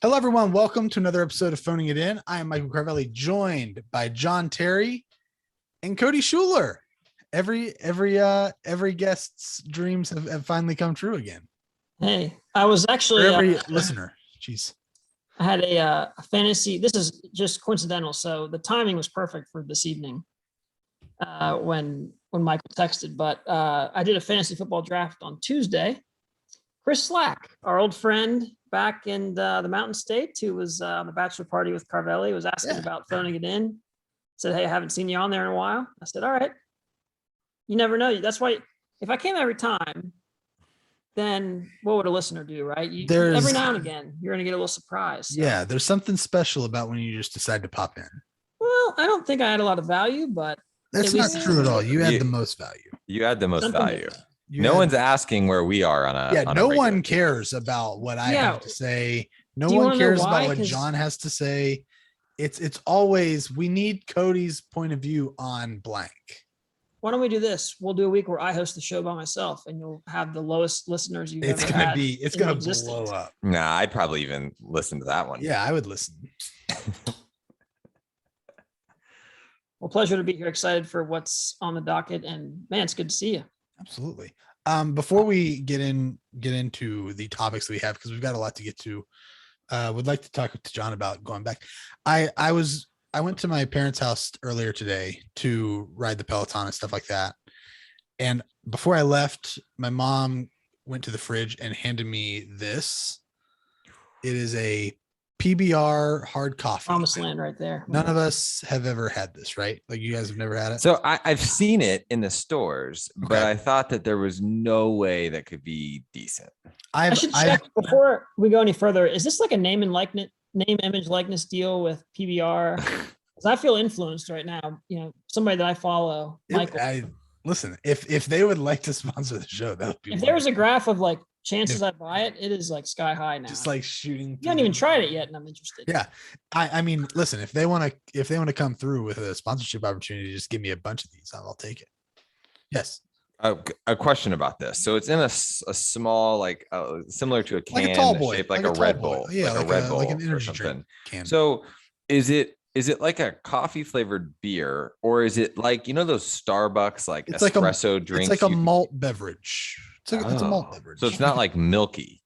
Hello, everyone. Welcome to another episode of Phoning It In. I am Michael Carvelli, joined by John Terry and Cody Schuler. Every guest's dreams have finally come true again. Hey, I was For actually every listener. Jeez. I had a fantasy. This is just coincidental, so the timing was perfect for this evening when Michael texted. But I did a fantasy football draft on Tuesday. Chris Slack, our old friend back in the Mountain State, who was on the bachelor party with Carvelli, was asking about phoning it in. Said, "Hey, I haven't seen you on there in a while." I said, "All right." You never know. That's why if I came every time, then what would a listener do, right? Every now and again, you're going to get a little surprise. So. Yeah, there's something special about when you just decide to pop in. Well, I don't think I had a lot of value, but that's not true at all. You had the most value. You had the most value. No one's asking where we are on a. Yeah, no one cares about what I have to say. No one cares about what John has to say. It's always we need Cody's point of view on blank. Why don't we do this? We'll do a week where I host the show by myself, and you'll have the lowest listeners you've ever had. It's gonna blow up. Nah, I'd probably even listen to that one. Yeah, I would listen. Well, pleasure to be here. Excited for what's on the docket, and man, it's good to see you. Absolutely. Before we get into the topics that we have, because we've got a lot to get to, would like to talk to John about going back. I went to my parents' house earlier today to ride the Peloton and stuff like that. And before I left, my mom went to the fridge and handed me this. It is a PBR hard coffee. Promised land right there. None of us have ever had this, right? Like you guys have never had it. So I've seen it in the stores, but I thought that there was no way that could be decent. I should check before we go any further. Is this like a name, image, likeness deal with PBR? Because I feel influenced right now. You know, somebody that I follow, Michael. Listen, if they would like to sponsor the show, that would be. If there was a graph of like chances I buy it, it is like sky high now. Just like shooting. You haven't even tried it yet, and I'm interested. Yeah, I mean, listen, if they want to come through with a sponsorship opportunity, just give me a bunch of these. I'll take it. Yes. A question about this. So it's in a small, like similar to a can, like a tall boy, shaped like a Red Bull. Yeah, like a Red Bull, like an energy or something. Can. So is it like a coffee flavored beer, or is it like, you know, those Starbucks like it's espresso like drinks? It's like a malt beverage. It's a malt beverage. So it's not like milky.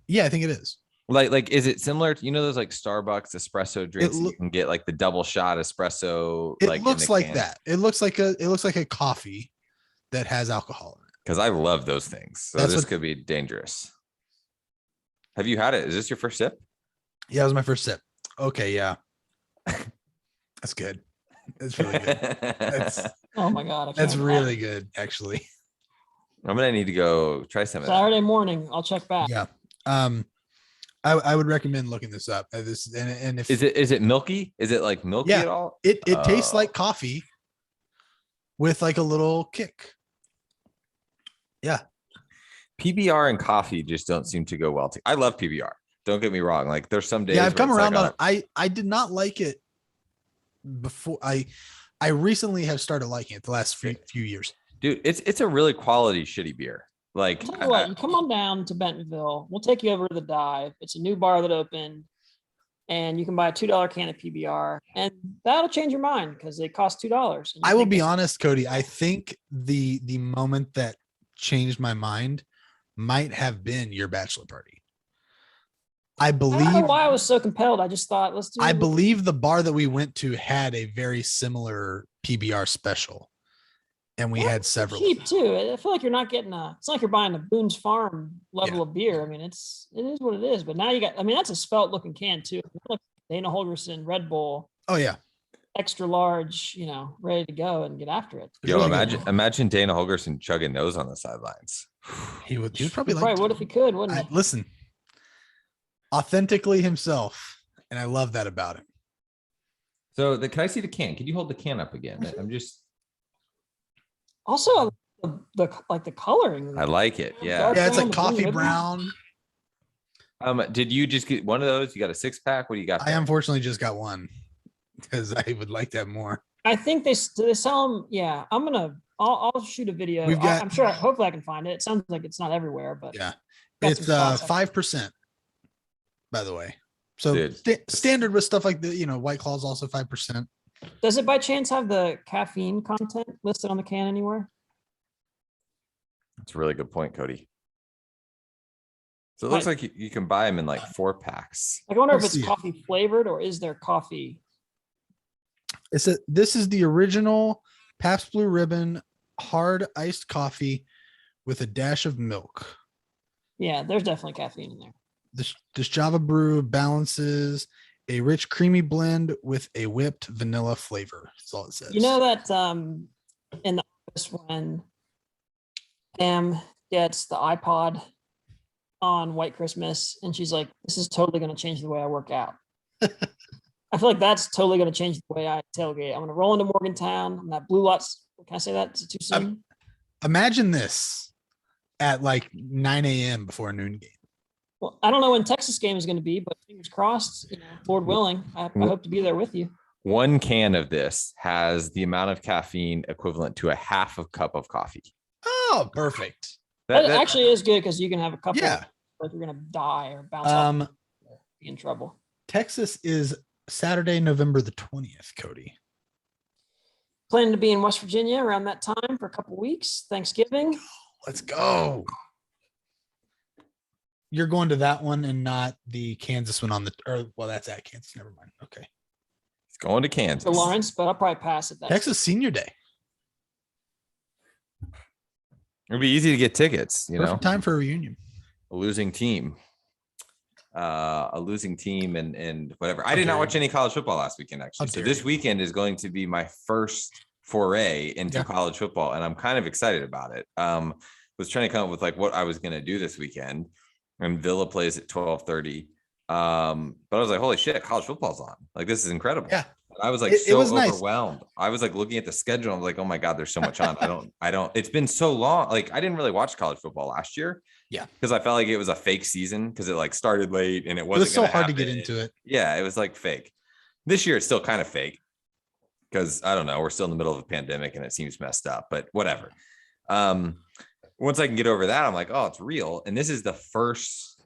Yeah, I think it is. Like is it similar to, you know, those like Starbucks espresso drinks you can get, like the double shot espresso? It looks like that. It looks like a coffee that has alcohol in it. Because I love those things. So this could be dangerous. Have you had it? Is this your first sip? Yeah, it was my first sip. Okay, yeah. That's good. That's really good. Oh my God. That's really good, actually. I'm gonna need to go try some of that. Saturday morning. I'll check back. Yeah. I would recommend looking this up. And if is it milky? Is it like milky at all? It tastes like coffee with like a little kick. Yeah. PBR and coffee just don't seem to go well together. I love PBR. Don't get me wrong. Like there's some days. Yeah, I've come around on it. I did not like it before. I recently have started liking it the last few years. Dude, it's a really quality shitty beer. Like, tell you what, you come on down to Bentonville. We'll take you over to the Dive. It's a new bar that opened, and you can buy a $2 can of PBR, and that'll change your mind because it costs $2. I will be honest, Cody. I think the moment that changed my mind might have been your bachelor party. I believe. I don't know why I was so compelled. I just thought, let's do. I believe the bar that we went to had a very similar PBR special. And we had several. Cheap too. I feel like you're not getting it's not like you're buying a Boone's Farm level of beer. I mean, it is what it is. But now you got, I mean, that's a svelte looking can too. Look, Dana Holgerson Red Bull. Oh yeah. Extra large, you know, ready to go and get after it. Yo, imagine Dana Holgerson chugging those on the sidelines. He would probably what if he could, wouldn't he? Listen, authentically himself. And I love that about him. So can I see the can? Can you hold the can up again? I'm just. Also, the coloring. I like it. Yeah. Yeah, it's like coffee brown. Did you just get one of those? You got a 6-pack? What do you got there? I unfortunately just got one because I would like to have more. I think they sell them. Yeah, I'll shoot a video. I'm sure. Hopefully, I can find it. It sounds like it's not everywhere, but yeah, it's 5%. By the way, So Dude. standard with stuff like the, White Claw is also 5%. Does it by chance have the caffeine content listed on the can anywhere? That's a really good point, Cody. So it looks like you can buy them in like 4-packs. I wonder I'll if it's see it. coffee flavored or is there coffee? This is the original Pabst Blue Ribbon hard iced coffee with a dash of milk. Yeah, there's definitely caffeine in there. This Java brew balances a rich, creamy blend with a whipped vanilla flavor. That's all it says. You know that in the office when Pam gets the iPod on White Christmas and she's like, this is totally going to change the way I work out. I feel like that's totally going to change the way I tailgate. I'm going to roll into Morgantown. I'm that blue lots. Can I say that? Is it too soon? Imagine this at like 9 a.m. before a noon game. Well, I don't know when Texas game is going to be, but fingers crossed, Lord willing, I hope to be there with you. 1 can of this has the amount of caffeine equivalent to a half a cup of coffee. Oh, perfect. That actually is good because you can have a couple. Yeah. Like you're going to die or bounce off, be in trouble. Texas is Saturday, November the 20th, Cody. Planning to be in West Virginia around that time for a couple weeks. Thanksgiving. Let's go. You're going to that one and not the Kansas one that's at Kansas. Never mind. Okay. It's going to Kansas. For Lawrence, but I'll probably pass it. Texas Senior Day. It'd be easy to get tickets, Perfect time for a reunion. A losing team. And whatever. I did not watch any college football last weekend, actually. So this weekend is going to be my first foray into college football, and I'm kind of excited about it. Was trying to come up with like what I was going to do this weekend, and Villa plays at 12:30. But I was like, holy shit, college football's on. Like, this is incredible. Yeah. I was like so overwhelmed. Nice. I was like looking at the schedule. I'm like, oh my God, there's so much on. I don't, it's been so long. Like, I didn't really watch college football last year. Yeah. Because I felt like it was a fake season because it like started late and it wasn't. It was so hard to get into it. Yeah. It was like fake. This year, it's still kind of fake because I don't know. We're still in the middle of a pandemic and it seems messed up, but whatever. Once I can get over that, I'm like, oh, it's real. And this is the first,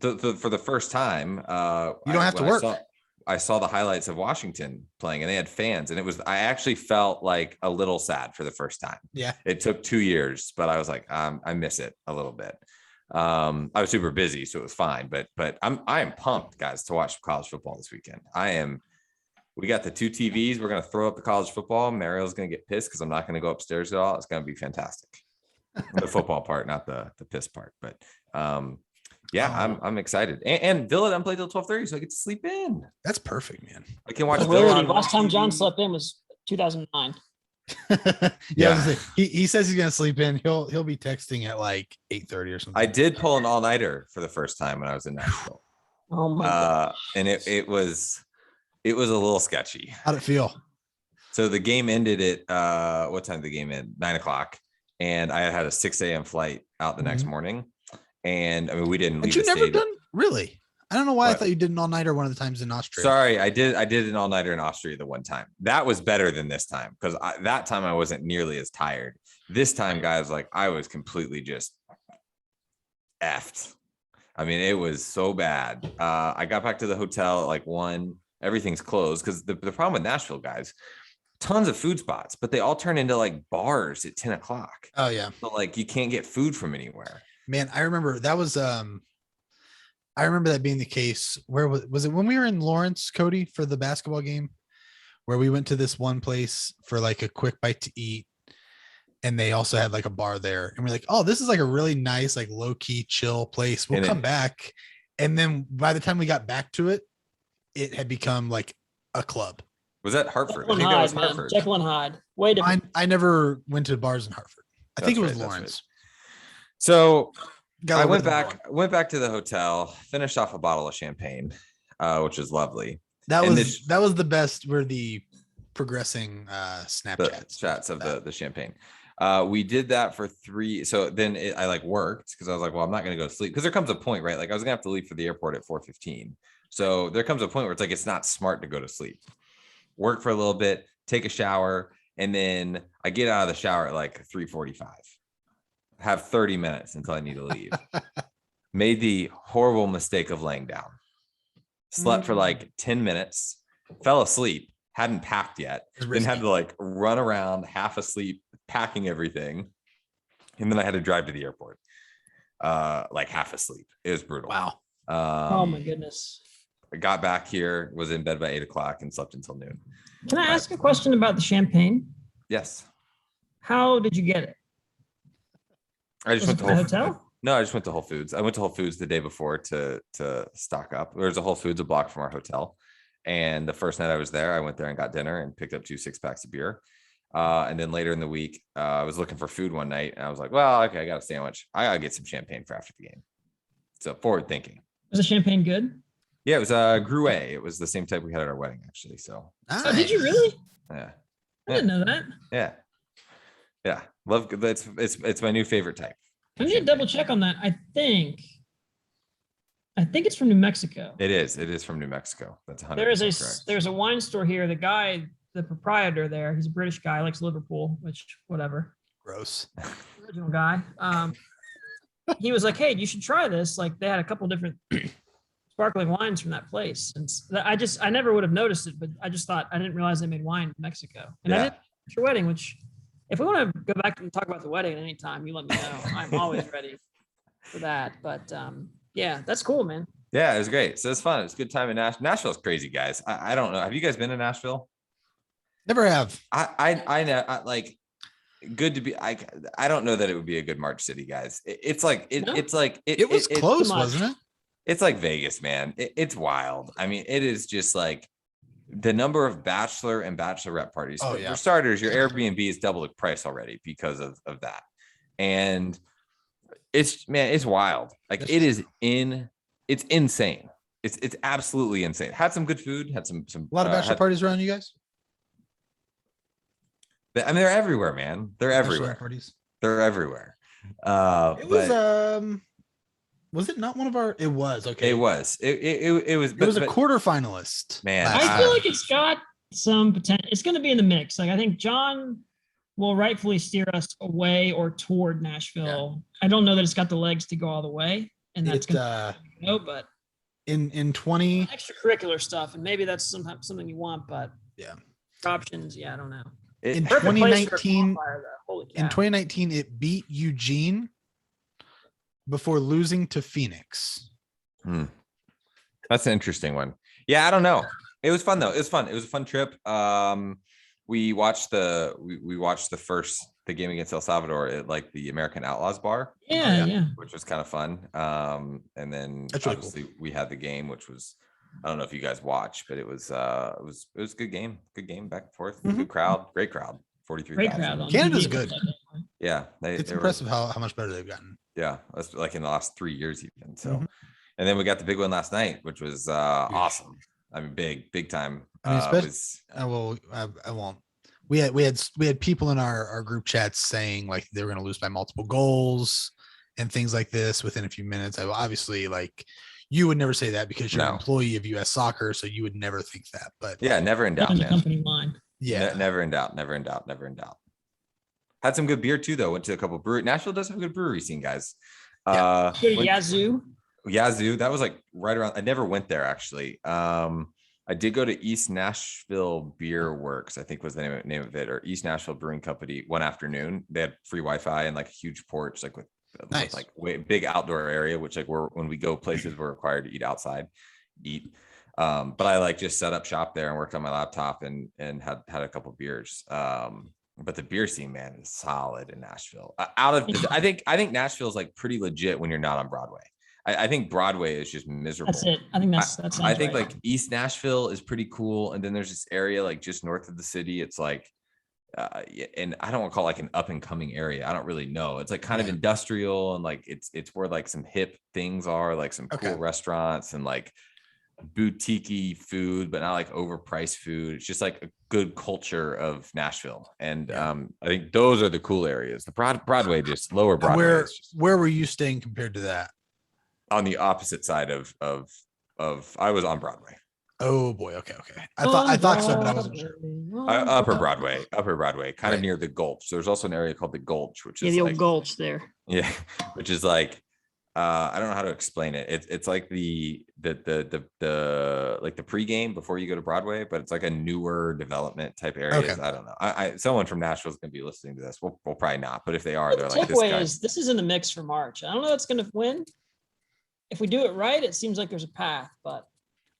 for the first time. You don't have to work. I saw the highlights of Washington playing and they had fans and I actually felt like a little sad for the first time. Yeah. It took 2 years, but I was like, I miss it a little bit. I was super busy, so it was fine, but I am pumped, guys, to watch college football this weekend. We got the 2 TVs. We're going to throw up the college football. Mario's going to get pissed because I'm not going to go upstairs at all. It's going to be fantastic. The football part, not the piss part, but yeah, I'm excited. And Villa doesn't play till 12:30, so I get to sleep in. That's perfect, man. I can watch Villa. Last time John slept in was 2009. Yeah. He says he's gonna sleep in. He'll be texting at like 8:30 or something. I did pull an all-nighter for the first time when I was in Nashville. Oh my God. And it was a little sketchy. How'd it feel? So the game ended at what time did the game end? 9:00. And I had a 6 a.m. flight out the next morning. And I mean, we didn't leave. But you never done? Really? I don't know why I thought you did an all-nighter one of the times in Austria. Sorry, I did an all-nighter in Austria the one time. That was better than this time because that time I wasn't nearly as tired. This time, guys, like I was completely just effed. I mean, it was so bad. I got back to the hotel at like 1. Everything's closed because the problem with Nashville, guys, tons of food spots, but they all turn into like bars at 10 o'clock. Oh yeah. So like you can't get food from anywhere. Man, I remember that was I remember that being the case. Where was it when we were in Lawrence, Cody, for the basketball game, where we went to this one place for like a quick bite to eat, and they also had like a bar there, and we're like, oh, this is like a really nice, like low key, chill place. We'll come back, and then by the time we got back to it, it had become like a club. Was that Hartford? Jekyll and Hyde, man. Jekyll and Hyde. Way different. I never went to bars in Hartford. I think it was Lawrence. So I went back to the hotel, finished off a bottle of champagne, which was lovely. That was the best. Were the progressing Snapchats of the champagne. We did that for 3. So then I like worked because I was like, well, I'm not going to go to sleep because there comes a point, right? Like I was gonna have to leave for the airport at 4:15. So there comes a point where it's like, it's not smart to go to sleep. Work for a little bit, take a shower, and then I get out of the shower at like 3:45. Have 30 minutes until I need to leave. Made the horrible mistake of laying down. slept for like 10 minutes, fell asleep, hadn't packed yet, then had to like run around half asleep, packing everything. And then I had to drive to the airport, like half asleep. It was brutal. Wow. Oh my goodness. I got back here, was in bed by 8 o'clock and slept until noon. Can I ask a question about the champagne? Yes. How did you get it? I just Was went it to at Whole the hotel? No, I just went to Whole Foods. I went to Whole Foods the day before to stock up. There's a Whole Foods a block from our hotel. And the first night I was there, I went there and got dinner and picked up 2 6-packs of beer. And then later in the week, I was looking for food one night and I was like, well, okay, I got a sandwich. I gotta get some champagne for after the game. So forward thinking. Was the champagne good? Yeah, it was Gruet. It was the same type we had at our wedding, actually. So Oh, did you really? yeah. I didn't know that. Yeah. Yeah. Love it's my new favorite type. I need to double check on that. I think it's from New Mexico. It is from New Mexico. That's 100% correct. There's a wine store here. The guy, the proprietor there, he's a British guy, likes Liverpool, which whatever. Gross. Original guy. He was like, hey, you should try this. Like they had a couple different sparkling wines from that place. And I never would have noticed it, but I just thought I didn't realize they made wine in Mexico. And I did your wedding, which if we want to go back and talk about the wedding at any time, you let me know. I'm always ready for that. But yeah, that's cool, man. Yeah, it was great. So it's fun. It's a good time in Nashville. Nashville's crazy, guys. I don't know. Have you guys been to Nashville? Never have. I know. Like, good to be. I don't know that it would be a good March City, guys. It's like It was close, wasn't it? It's like Vegas, man. It's wild. I mean, it is just like the number of bachelor and bachelorette parties. Oh, For starters, your Airbnb is double the price already because of that. And it's wild. Like it's insane. It's absolutely insane. Had some good food, had some A lot of bachelor parties around you guys? I mean, they're everywhere, man. They're everywhere. Parties. They're everywhere. It was it not one of our? It was okay. It was. It was. It was a quarterfinalist. Man, I feel like it's got some potential. It's going to be in the mix. Like I think John will rightfully steer us away or toward Nashville. Yeah. I don't know that it's got the legs to go all the way, and that's but in 20 extracurricular stuff, and maybe that's sometimes something you want, but yeah, options. Yeah, I don't know. In 2019, in 2019, it beat Eugene before losing to Phoenix. That's an interesting one. Yeah, I don't know. It was fun though. It was fun. It was a fun trip. We watched the game against El Salvador at like the American Outlaws bar. Yeah. Which was kind of fun. And then obviously we had the game, which was, I don't know if you guys watched, but it was a good game. Good game back and forth. Mm-hmm. Good crowd. Great crowd. 43,000. Canada's good. Yeah. It's impressive how much better they've gotten. Yeah. That's like in the last 3 years even. So, and then we got the big one last night, which was awesome. I mean, big time. I mean, I won't. We had people in our group chats saying like they were going to lose by multiple goals and things like this within a few minutes. Obviously, like you would never say that because you're an employee of U.S. Soccer, so you would never think that. But yeah, never in doubt, man. Company line. Yeah, never in doubt. Had some good beer too, though. Went to a couple brewery. Nashville does have a good brewery scene, guys. Yazoo. That was like right around. I never went there actually. I did go to East Nashville Beer Works, I think was the name of it, or East Nashville Brewing Company. One afternoon, they had free Wi-Fi and like a huge porch, like with like big outdoor area, which like when we go places, we're required to eat outside, but I like just set up shop there and worked on my laptop and had a couple beers. But the beer scene, man, is solid in Nashville. I think Nashville is like pretty legit when you're not on Broadway. I think Broadway is just miserable. That's it. I think that's. I think like East Nashville is pretty cool, and then there's this area like just north of the city. It's like, and I don't want to call it like an up and coming area. I don't really know. It's like kind of industrial, and like it's where like some hip things are, like some cool restaurants and like boutique-y food, but not like overpriced food. It's just like a good culture of Nashville, and I think those are the cool areas. The Broadway, just lower Broadway. Where were you staying compared to that? On the opposite side of I was on Broadway. Oh boy. Okay. I thought so, but I wasn't sure. Upper Broadway, kind of near the Gulch. So there's also an area called the Gulch, which is the old Gulch there. Yeah. Which is like, I don't know how to explain it. It's like the like the pregame before you go to Broadway, but it's like a newer development type areas. Okay. I don't know. Someone from Nashville is going to be listening to this. We'll probably not, but if they are, But they're the like, this takeaway guy. is this is in the mix for March. I don't know what's going to win. If we do it right, it seems like there's a path, but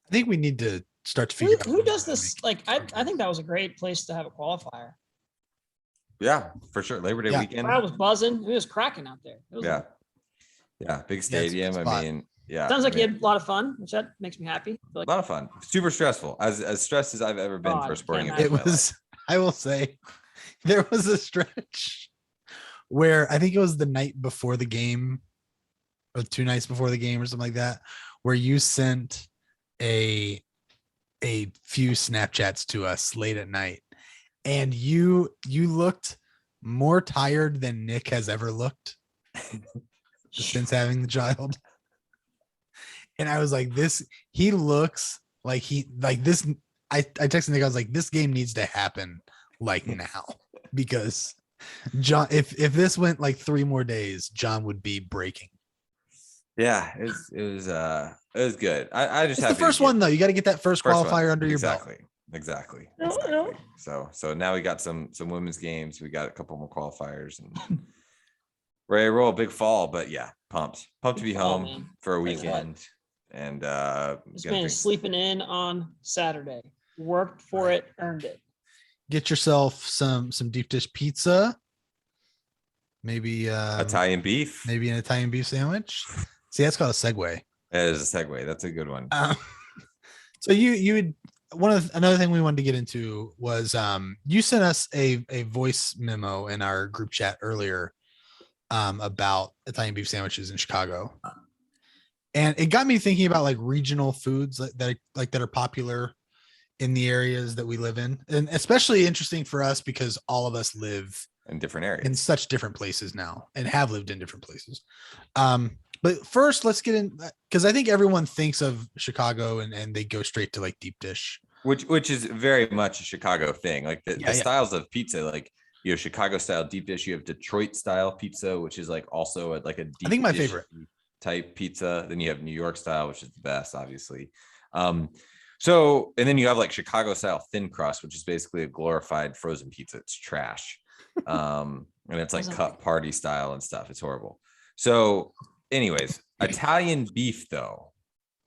I think we need to start to figure out who does how to this? make Like, I think that was a great place to have a qualifier. Yeah, for sure. Labor Day Yeah. weekend. Crowd was buzzing. It was cracking out there. It was Yeah. Yeah. Big Yeah, it's a stadium. good I spot. mean, yeah. sounds like I you mean, had a lot of fun, which that makes me happy. I feel a like, lot of fun. Super stressful. As stressed as I've ever been Oh, for I a sporting can't event. It in my was, I will say, there was a stretch where I think it was the night before the game or 2 nights before the game or something like that, where you sent a few Snapchats to us late at night, and you looked more tired than Nick has ever looked since having the child. And I was like, he looks like this. I texted Nick, I was like, this game needs to happen like now, because John, if this went like 3 more days, John would be breaking. Yeah, it was good. I just It's the happy to first get- one though. You got to get that first First one. qualifier under your Exactly. belt. Exactly. No, Exactly. no. So now we got some women's games. We got a couple more qualifiers and ready to roll. Big fall, but yeah, pumped to be Big fall, home man. for a Tell you what. weekend. And This gonna man drink- is sleeping in on Saturday. Worked for Right. it, earned it. Get yourself some deep dish pizza, maybe Italian beef. maybe an Italian beef sandwich. See, that's called a segue. That is a segue. That's a good one. So you would another thing we wanted to get into was you sent us a voice memo in our group chat earlier about Italian beef sandwiches in Chicago, and it got me thinking about like regional foods that are popular in the areas that we live in, and especially interesting for us because all of us live In different areas. in such different places now and have lived in different places. But first, let's get in, because I think everyone thinks of Chicago and they go straight to like deep dish. Which is very much a Chicago thing. Like the Yeah. styles of pizza, like you have Chicago style deep dish, you have Detroit style pizza, which is like also like a deep I think my dish favorite type pizza. Then you have New York style, which is the best, obviously. So and then you have like Chicago style thin crust, which is basically a glorified frozen pizza. It's trash. And it's like cut party style and stuff. It's horrible. So anyways, Italian beef though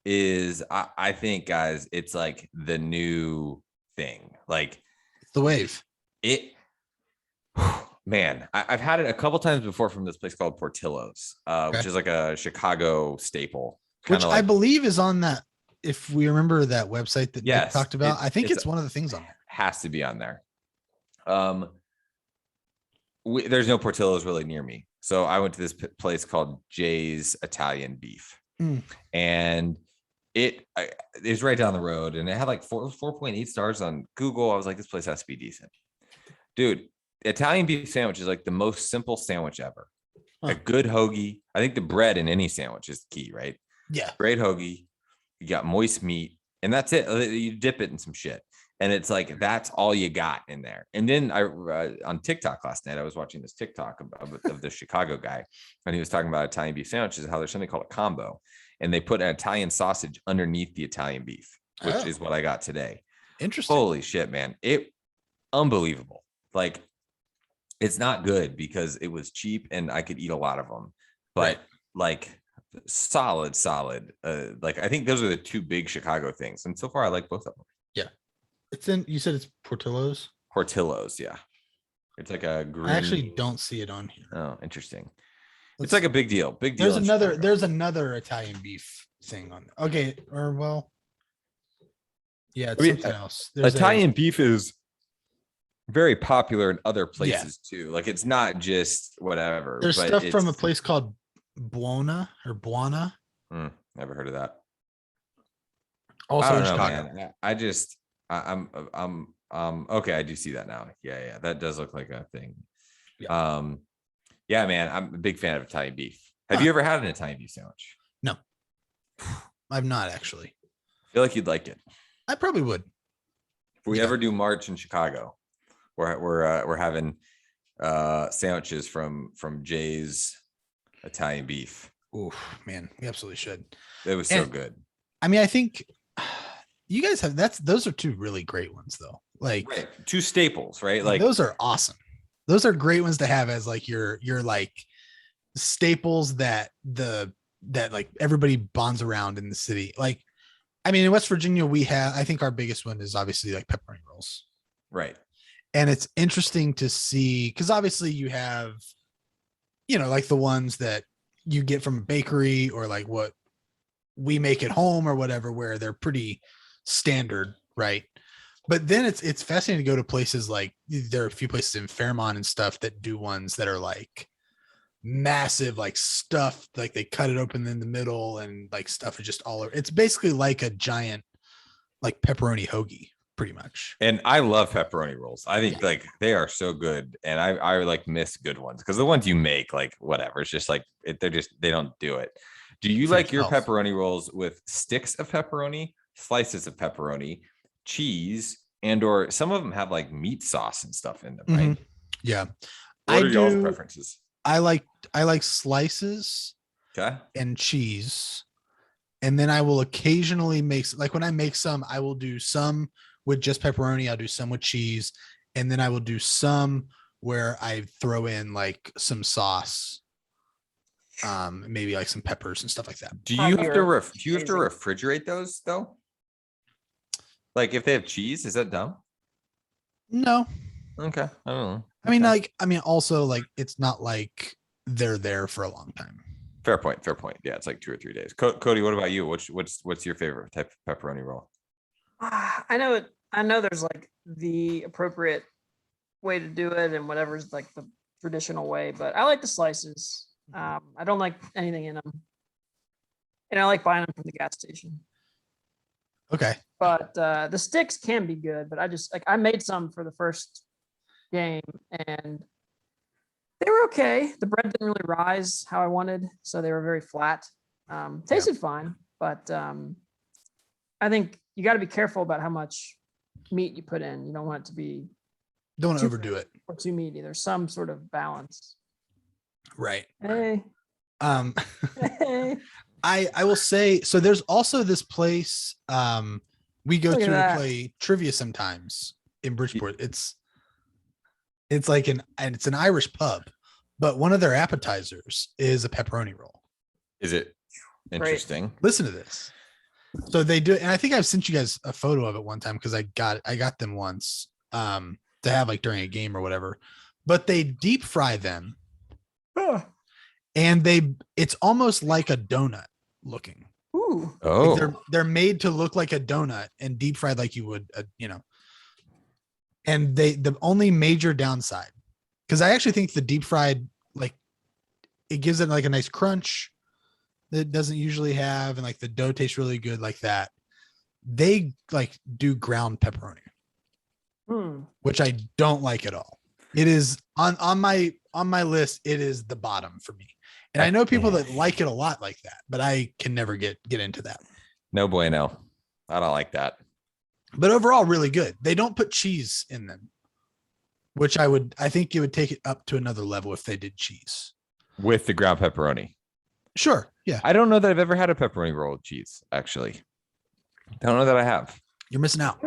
is I think, guys, it's like the new thing. Like it's the wave. it man, I've had it a couple times before from this place called Portillo's, which is like a Chicago staple. Which Like, I believe is on that, if we remember that website that Nick Yes, talked about. I think it's it's one of the things on there. has to be on there. There's no Portillo's really near me, so I went to this place called Jay's Italian Beef, and it was right down the road, and it had like 4.8 stars on Google. I was like, this place has to be decent, dude. Italian beef sandwich is like the most simple sandwich ever. A good hoagie. I think the bread in any sandwich is key, right? Yeah. Great hoagie. You got moist meat, and that's it. You dip it in some shit, and it's like that's all you got in there. And then I on TikTok last night, I was watching this TikTok of the Chicago guy, and he was talking about Italian beef sandwiches, how there's something called a combo, and they put an Italian sausage underneath the Italian beef, which is what I got today. Interesting. Holy shit, man! It unbelievable. Like it's not good because it was cheap and I could eat a lot of them, but like solid. Like I think those are the two big Chicago things, and so far I like both of them. Yeah, it's in. You said it's Portillo's. Portillo's, yeah. It's like a green. I actually don't see it on here. Oh, interesting. Let's It's like a big deal. Big deal. There's in another. Chicago. There's another Italian beef thing on there. Okay, or well, yeah, it's I mean, something else. There's Italian beef is very popular in other places too. Like it's not just whatever. There's but stuff from a it's- place called Buona. Never heard of that. Also I in don't know, Chicago. man. I just I'm okay. I do see that now. Yeah. That does look like a thing. Yeah, man. I'm a big fan of Italian beef. Have you ever had an Italian beef sandwich? No, I've not actually. I feel like you'd like it. I probably would. If we Yeah. ever do March in Chicago, we're having sandwiches from Jay's Italian Beef. Oof, man, we absolutely should. It was so And- good. I mean, I think you guys have those are two really great ones though. Like Right. Two staples, right? Like those are awesome. Those are great ones to have as like your like staples that like everybody bonds around in the city. Like, I mean, in West Virginia, I think our biggest one is obviously like pepperoni rolls. right. And it's interesting to see because obviously you have, like the ones that you get from a bakery or like what we make at home or whatever, where they're pretty standard, right? But then it's fascinating to go to places like there are a few places in Fairmont and stuff that do ones that are like massive, like stuff, like they cut it open in the middle and like stuff is just all over. It's basically like a giant like pepperoni hoagie, pretty much. And I love pepperoni rolls. I think like they are so good. And I like miss good ones because the ones you make, like whatever, it's just like they don't do it. Do you For like your yourself. pepperoni rolls with sticks of pepperoni, slices of pepperoni, cheese, and or some of them have like meat sauce and stuff in them, right? Mhm. Yeah. What I are y'all's do- preferences? I like slices Okay. and cheese. And then I will occasionally like when I make some, I will do some with just pepperoni. I'll do some with cheese. And then I will do some where I throw in like some sauce. Maybe like some peppers and stuff like that. Do you have to You're do you have to amazing. refrigerate those though? Like if they have cheese, is that dumb? No, Okay. I don't know. I mean, Okay. also like it's not like they're there for a long time. Fair point. Fair point. Yeah, it's like 2 or 3 days. Cody, what about you? What's your favorite type of pepperoni roll? I know it. I know there's like the appropriate way to do it and whatever's like the traditional way, but I like the slices. I don't like anything in them, and I like buying them from the gas station. Okay. But the sticks can be good. But I made some for the first game, and they were okay. The bread didn't really rise how I wanted, so they were very flat. Tasted fine, but I think you got to be careful about how much meat you put in. You don't want it to be Don't too overdo it. or too meaty. There's some sort of balance. Right. Hey, Um, hey. I will say, so there's also this place we go Look at to that. play trivia sometimes in Bridgeport. It's like it's an Irish pub, but one of their appetizers is a pepperoni roll. Is it interesting? Listen to this. So they do, and I think I've sent you guys a photo of it one time because I got them once to have like during a game or whatever. But they deep fry them, and it's almost like a donut looking. Ooh. Oh, Like they're made to look like a donut and deep fried like you would, And the only major downside, because I actually think the deep fried, like it gives it like a nice crunch that it doesn't usually have, and like the dough tastes really good like that. They like do ground pepperoni, which I don't like at all. It is on my list. It is the bottom for me. And I know people that like it a lot like that, but I can never get into that. no bueno. I don't like that. But overall, really good. They don't put cheese in them, which I think it would take it up to another level if they did cheese. With the ground pepperoni. Sure. Yeah. I don't know that I've ever had a pepperoni roll with cheese, actually. Don't know that I have. You're missing out.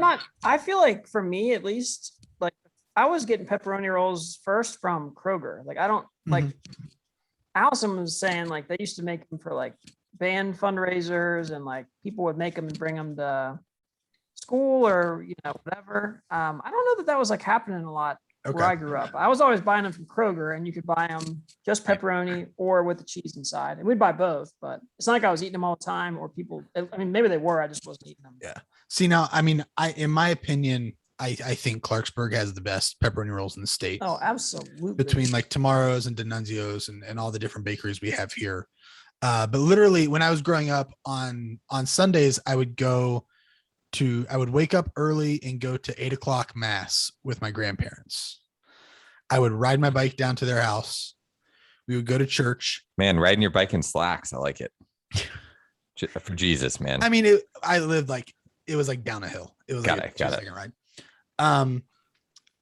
I feel like for me at least, like I was getting pepperoni rolls first from Kroger. Like I don't like Allison was saying like they used to make them for like band fundraisers and like people would make them and bring them to school or whatever. I don't know that was like happening a lot where I grew up. I was always buying them from Kroger, and you could buy them just pepperoni or with the cheese inside, and we'd buy both. But it's not like I was eating them all the time, or people. I mean, maybe they were. I just wasn't eating them. Yeah. See now, I mean, in my opinion, I think Clarksburg has the best pepperoni rolls in the state. Oh, absolutely. Between like Tomorrow's and D'Annunzio's and all the different bakeries we have here. But literally, when I was growing up on Sundays, I would wake up early and go to 8:00 mass with my grandparents. I would ride my bike down to their house. We would go to church. Man, riding your bike in slacks. I like it. For Jesus, man. I mean, I lived like, it was like down a hill. It was Got like it, a got it. 2-second ride.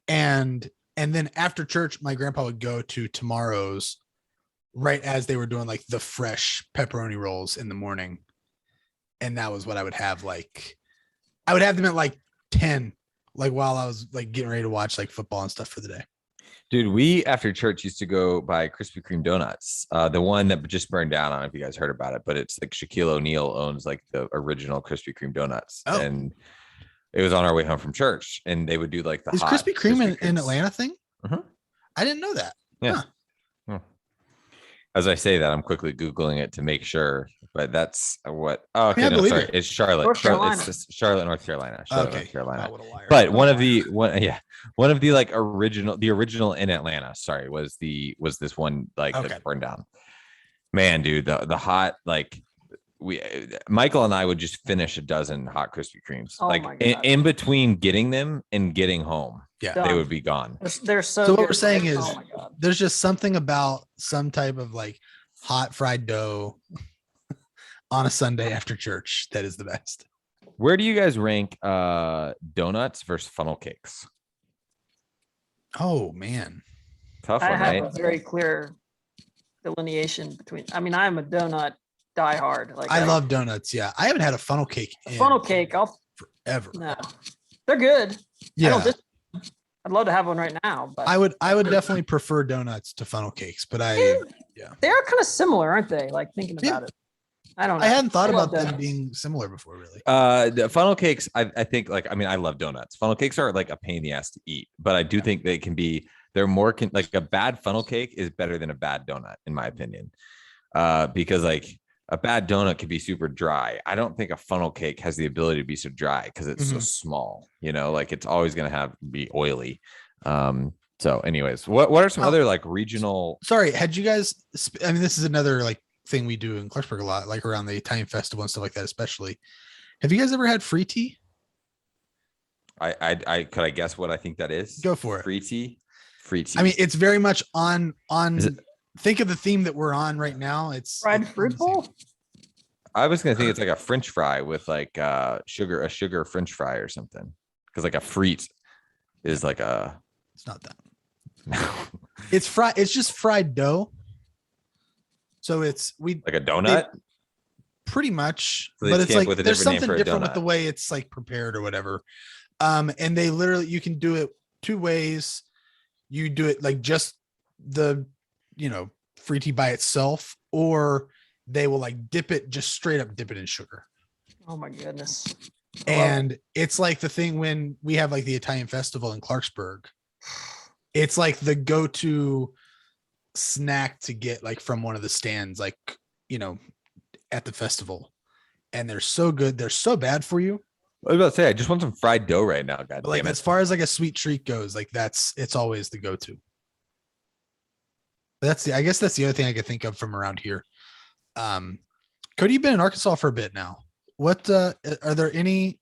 And then after church, my grandpa would go to Tomorrow's right as they were doing like the fresh pepperoni rolls in the morning. And that was what I would have. Like, I would have them at like 10, like while I was like getting ready to watch like football and stuff for the day. Dude, we after church used to go buy Krispy Kreme donuts. The one that just burned down. I don't know if you guys heard about it, but it's like Shaquille O'Neal owns like the original Krispy Kreme donuts. Oh. And it was on our way home from church, and they would do like the Is hot Krispy Kreme an Kremes. Atlanta thing? Mhm. I didn't know that. Yeah. Huh. As I say that, I'm quickly Googling it to make sure, but that's what. Oh, okay. I No, believe sorry. it. It's Charlotte. North Charlotte, it's Carolina. just Charlotte, North Carolina. Charlotte, Okay. North Carolina. what a liar. But one of the like the original in Atlanta, sorry, was this one like Okay. that burned down. Man, dude, the hot, like Michael and I would just finish a dozen hot Krispy Kremes, Oh like my God. in between getting them and getting home. Yeah. They Done. would be gone. They're so. So what good. we're saying is Oh my God. there's just something about some type of like hot fried dough on a Sunday after church that is the best. Where do you guys rank donuts versus funnel cakes? Oh man. Tough I one, have right? a very clear delineation between. I mean, I'm a donut diehard. Like I love donuts. Yeah. I haven't had a funnel cake a in funnel cake. I'll forever. no, they're good. Yeah. I'd love to have one right now, but I would definitely prefer donuts to funnel cakes, but they are kind of similar, aren't they? Like thinking Yeah. about it. I don't know. I hadn't thought I love about them donuts. being similar before, really. The funnel cakes, I think, like, I mean, I love donuts. Funnel cakes are like a pain in the ass to eat, but I do think they can be, they're more like a bad funnel cake is better than a bad donut, in my opinion. Because like a bad donut can be super dry. I don't think a funnel cake has the ability to be so dry because it's so small, like it's always going to be oily. So anyways, what are some other like regional? Sorry, had you guys, I mean, this is another like thing we do in Clarksburg a lot, like around the Italian festival and stuff like that, especially. Have you guys ever had free tea? I could I guess what I think that is? Go for it. Free tea. I mean, it's very much on Is it- think of the theme that we're on right now. It's Fried fruit bowl. I was gonna think it's like a French fry with like a sugar French fry or something. Because like a frite is like a It's not that. It's fried. It's just fried dough. So it's like a donut. pretty much, So they but it's stamp like with a there's different name something for a different with donut. the way it's like prepared or whatever. And they literally, you can do it two ways. You do it like just the, free tea by itself, or they will like just straight up dip it in sugar. Oh my goodness. And it's like the thing when we have like the Italian festival in Clarksburg, it's like the go-to snack to get like from one of the stands, like, at the festival. And they're so good. They're so bad for you. I was about to say, I just want some fried dough right now, God But like, damn as it. far as like a sweet treat goes, like it's always the go-to. I guess that's the other thing I could think of from around here. Cody, you've been in Arkansas for a bit now. What, are there any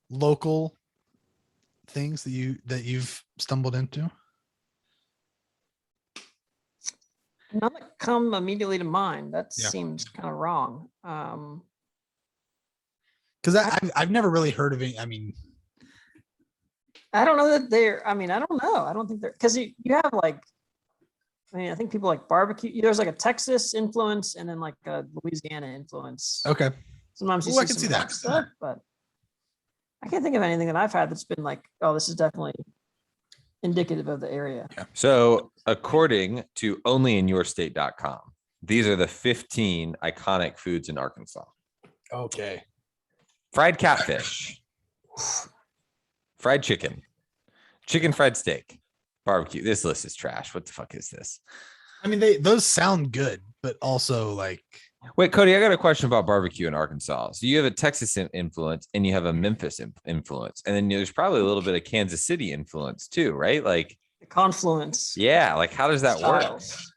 local things that you've stumbled into? None that come immediately to mind. That Yeah. seems kind of wrong. Because I've never really heard of any. I mean, I don't know that I don't know. I don't think they're, because you have like, I think people like barbecue. There's like a Texas influence and then like a Louisiana influence. okay. Sometimes you Ooh, I see can some see hot that. stuff, but I can't think of anything that I've had that's been like, oh, this is definitely indicative of the area. So according to onlyinyourstate.com, these are the 15 iconic foods in Arkansas. Okay. Fried catfish, fried chicken, chicken fried steak, barbecue. This list is trash. What the fuck is this? I mean, those sound good, but also like, Wait, Cody, I got a question about barbecue in Arkansas. So you have a Texas influence and you have a Memphis influence, and then there's probably a little bit of Kansas City influence too, right? Like The confluence. yeah, like how does that work? styles.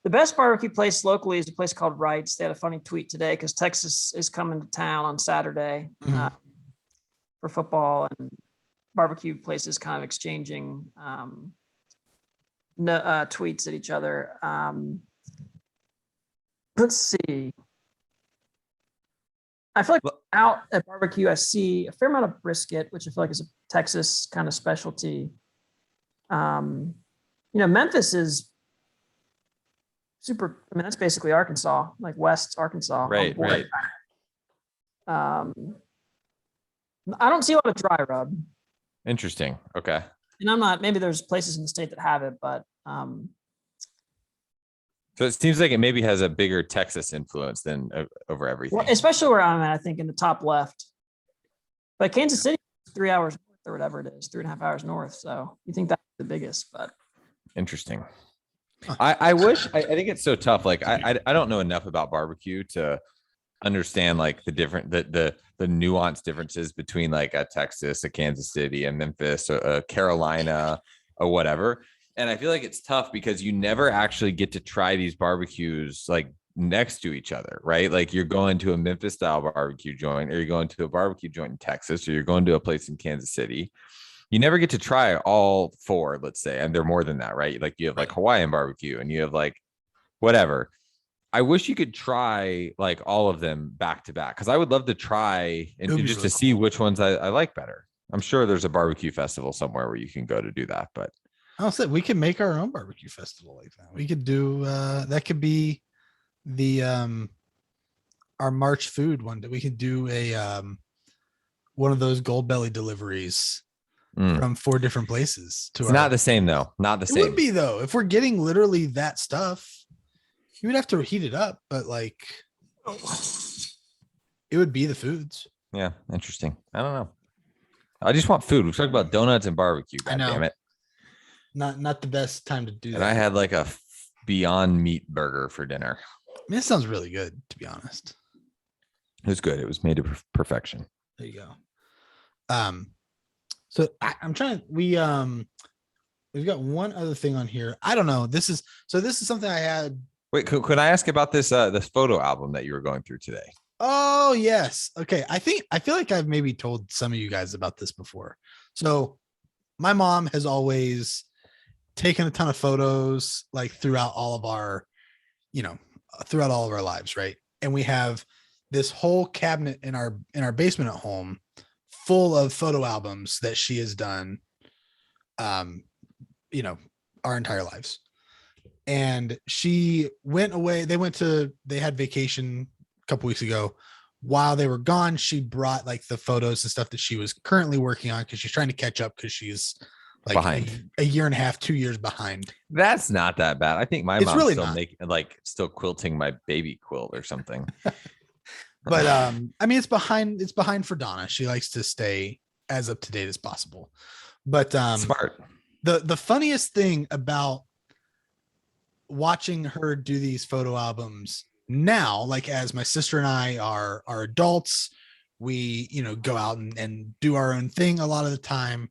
The best barbecue place locally is a place called Wright's. They had a funny tweet today because Texas is coming to town on Saturday for football, and barbecue places kind of exchanging tweets at each other. Let's see. I feel like out at barbecue, I see a fair amount of brisket, which I feel like is a Texas kind of specialty. Memphis is super. I mean, that's basically Arkansas, like West Arkansas. on the Right, border. right. I don't see a lot of dry rub, Interesting. Okay. and I'm not. Maybe there's places in the state that have it, but So it seems like it maybe has a bigger Texas influence than over everything. well, especially where I'm at, I think in the top left. But Kansas City, 3 hours north or whatever it is, 3.5 hours north. So you think that's the biggest, but Interesting. I wish, I think it's so tough. Like I don't know enough about barbecue to understand like the nuanced differences between like a Texas, a Kansas City, a Memphis, a Carolina, or whatever. And I feel like it's tough because you never actually get to try these barbecues like next to each other, right? Like you're going to a Memphis style barbecue joint, or you're going to a barbecue joint in Texas, or you're going to a place in Kansas City. You never get to try all four, let's say, and they're more than that, right? Like you have like Hawaiian barbecue and you have like whatever. I wish you could try like all of them back to back, because I would love to try and just to see which ones I like better. I'm sure there's a barbecue festival somewhere where you can go to do that, but I'll say we can make our own barbecue festival like that. We could do that could be the our March food one that we could do a one of those gold belly deliveries from 4 different places to it's not the same though. Not the it same. would be though. If we're getting literally that stuff, you would have to heat it up, but like it would be the foods. Yeah, interesting. I don't know. I just want food. We talked about donuts and barbecue. God damn it. Not the best time to do that. And I had like a Beyond Meat burger for dinner. I mean, it sounds really good, to be honest. It was good. It was made to perfection. There you go. So I'm trying. We've got one other thing on here. I don't know. This is something I had. Wait, could I ask about this this photo album that you were going through today? Oh yes. Okay. I feel like I've maybe told some of you guys about this before. So my mom has always taken a ton of photos like throughout all of our lives, right? And we have this whole cabinet in our basement at home full of photo albums that she has done our entire lives. And she went away. They had vacation a couple weeks ago. While they were gone, she brought like the photos and stuff that she was currently working on, because she's trying to catch up, because she's like behind a year and a half, 2 years behind. That's not that bad. I think my mom's really still not. still quilting my baby quilt or something. But I mean, it's behind for Donna. She likes to stay as up to date as possible. But smart. The funniest thing about watching her do these photo albums now, like as my sister and I are adults, we go out and do our own thing a lot of the time.